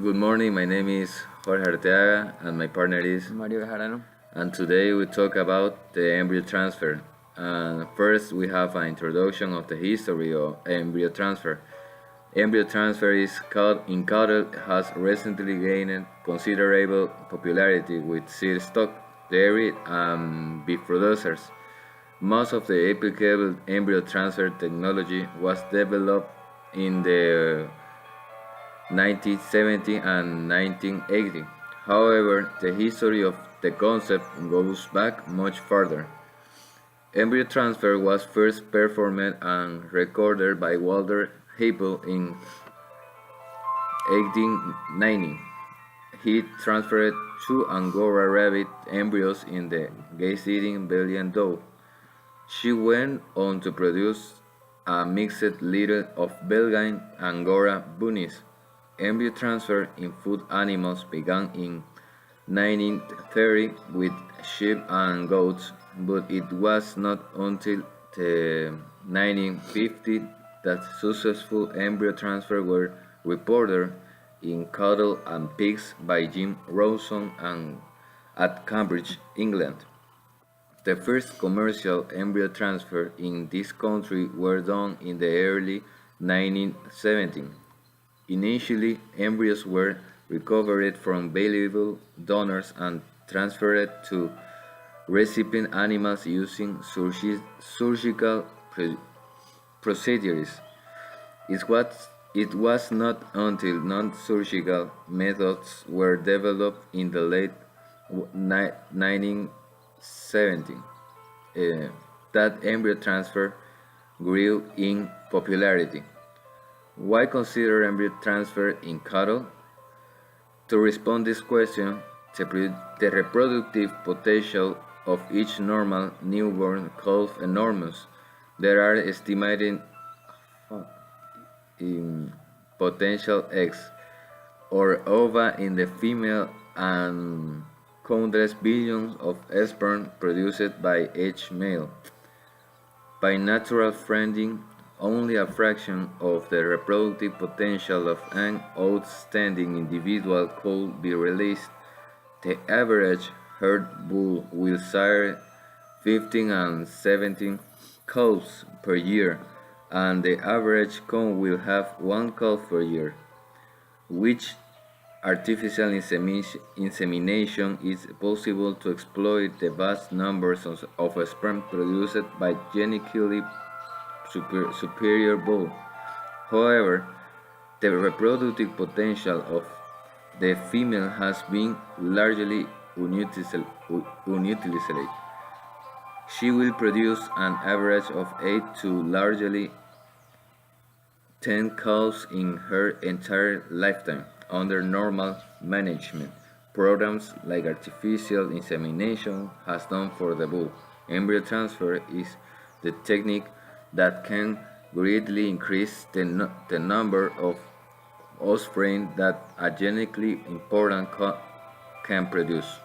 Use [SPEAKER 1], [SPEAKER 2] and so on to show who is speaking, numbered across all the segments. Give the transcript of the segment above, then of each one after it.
[SPEAKER 1] Good morning, my name is Jorge Arteaga and my partner is,
[SPEAKER 2] Mario Bejarano.
[SPEAKER 1] and today we talk about the embryo transfer. First, we have an introduction of the history of embryo transfer. Embryo transfer in cattle has recently gained considerable popularity with seed stock, dairy, and beef producers. Most of the applicable embryo transfer technology was developed in the 1970 and 1980. However, the history of the concept goes back much further. Embryo transfer was first performed and recorded by Walter Happel in 1890. He transferred two Angora rabbit embryos in the gas-eating Belgian doe. She went on to produce a mixed litter of Belgian Angora bunnies. Embryo transfer in food animals began in 1930 with sheep and goats, but it was not until the 1950s that successful embryo transfer were reported in cattle and pigs by Jim Rawson at Cambridge, England. The first commercial embryo transfer in this country were done in the early 1970s. Initially, embryos were recovered from valuable donors and transferred to recipient animals using surgical procedures. It was not until non-surgical methods were developed in the late 1970s that embryo transfer grew in popularity. Why consider embryo transfer in cattle? To respond this question, the reproductive potential of each normal newborn calf enormous. There are estimated in potential eggs or ova in the female and countless billions of sperm produced by each male. By natural friending, only a fraction of the reproductive potential of an outstanding individual could be released. The average herd bull will sire 15 and 17 calves per year, and the average cow will have one calf per year. Which artificial insemination is possible to exploit the vast numbers of sperm produced by genetically superior bull. However, the reproductive potential of the female has been largely unutilized. She will produce an average of 8 to largely 10 calves in her entire lifetime under normal management. Programs like artificial insemination has done for the bull. Embryo transfer is the technique that can greatly increase the number of offspring that a genetically important can produce.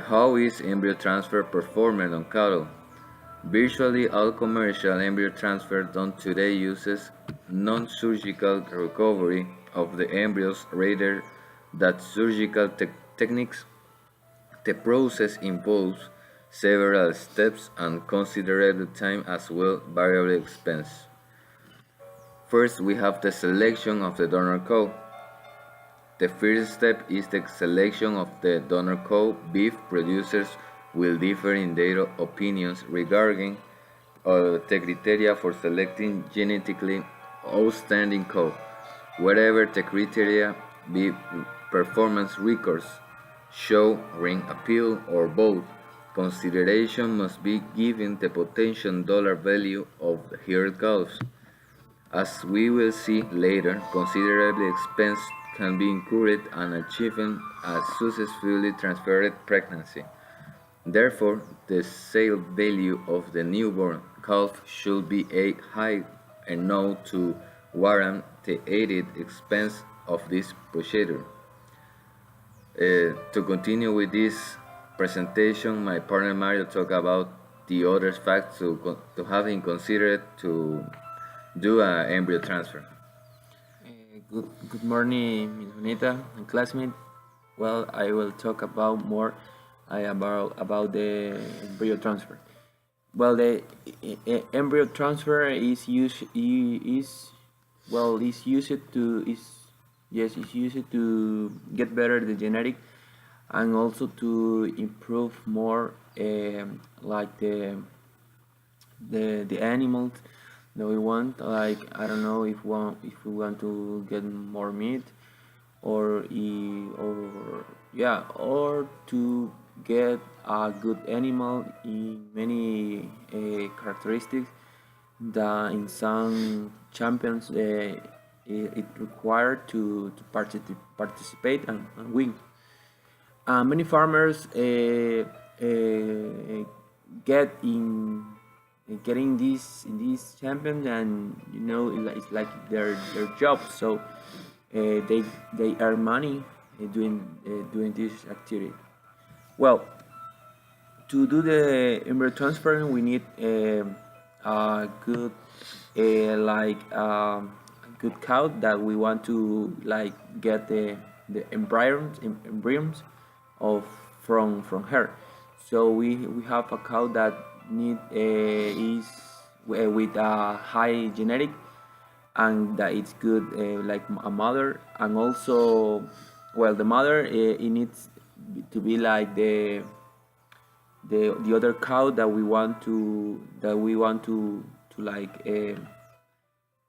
[SPEAKER 1] How is embryo transfer performed on cattle? Virtually all commercial embryo transfer done today uses non-surgical recovery of the embryos rather than surgical techniques. The process involves several steps and considerable time as well variable expense. First, we have the selection of the donor cow. The first step is the selection of the donor cow. Beef producers will differ in their opinions regarding the criteria for selecting genetically outstanding cow. Whatever the criteria be, performance records show ring appeal or both, consideration must be given the potential dollar value of the herd calves. As we will see later, considerable expense can be incurred in achieving a successfully transferred pregnancy. Therefore, the sale value of the newborn calf should be high enough to warrant the added expense of this procedure. To continue with this presentation, my partner Mario talked about the other facts to have in considered to do an embryo transfer.
[SPEAKER 2] Good morning, Ms. Bonita and classmate. Well, I will talk about more about the embryo transfer. Well, the embryo transfer is used to is yes is used to get better the genetic and also to improve more like the animals that we want. Like I don't know if we want to get more meat or yeah, or to get a good animal in many characteristics that in some champions it required to participate and win. Many farmers get in getting this in these champions, and it's like their job. So they earn money doing this activity. Well, to do the embryo transfer, we need a good a good cow that we want to like get the embryons of from her. So we have a cow that need is with a high genetic and that it's good like a mother, and also well the mother it needs to be like the other cow that we want to like uh,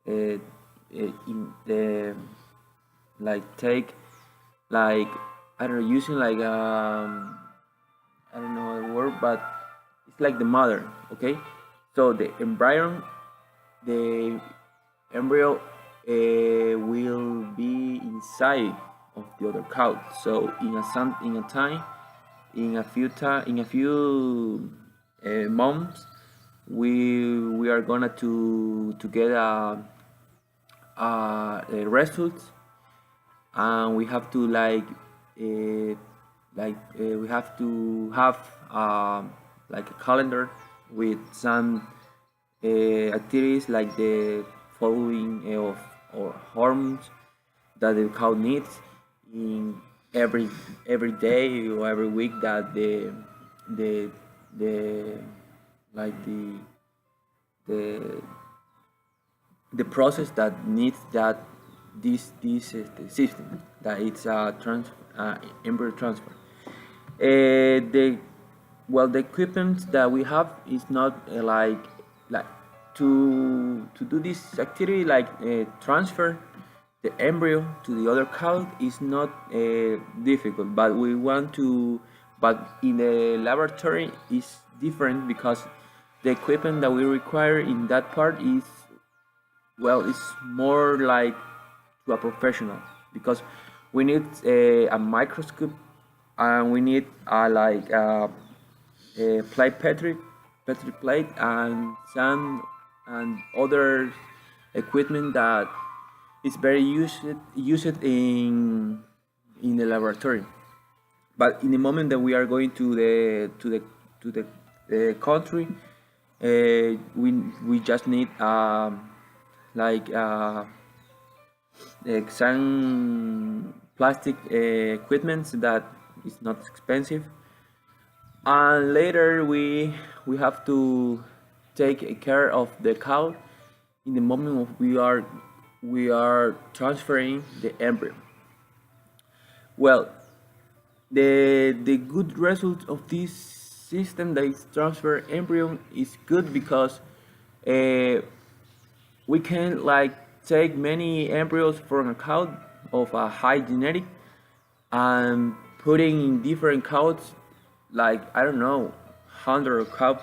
[SPEAKER 2] in the like take like I don't know, using like I don't know the word, but it's like the mother. Okay, so the embryo will be inside of the other cow. So in a time in a few months, we are gonna to get a result, and we have to we have to have like a calendar with some activities like the following of or hormones that the cow needs in every every day or every week that the the like the the process that needs that this system that it's a embryo transfer. The well the equipment that we have is not like to do this activity like transfer the embryo to the other cow is not difficult, but we want to but in the laboratory is different because the equipment that we require in that part is well it's more like to a professional because we need a microscope and we need a plate petri plate and some and other equipment that is very used in the laboratory. But in the moment that we are going to the country, we just need like some plastic equipment that is not expensive, and later we have to take care of the cow in the moment of we are transferring the embryo. Well, the good result of this system that is transfer embryo is good because uh, we can like take many embryos from a cow of a high genetic and putting in different cows like I don't know 100 cows,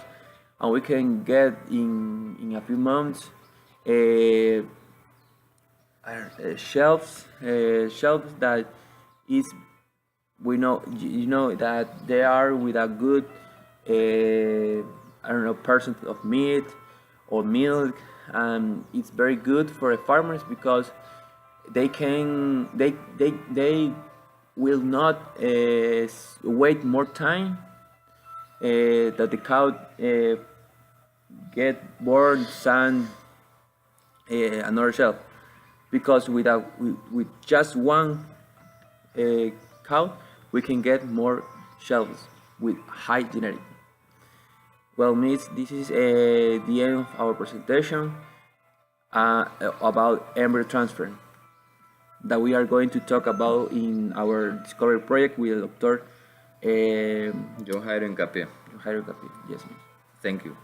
[SPEAKER 2] and we can get in a few months uh, shelves that is we know you know that they are with a good I don't know percent of meat or milk, and it's very good for the farmers because they will not wait more time that the cow get born and another shelf. because with just one cow, we can get more shells with high genetic. Well, Miss, this is the end of our presentation about embryo transfer that we are going to talk about in our discovery project with Dr.
[SPEAKER 1] John Jairo Hincapié.
[SPEAKER 2] Jairo Capi. Yes, Miss.
[SPEAKER 1] Thank you.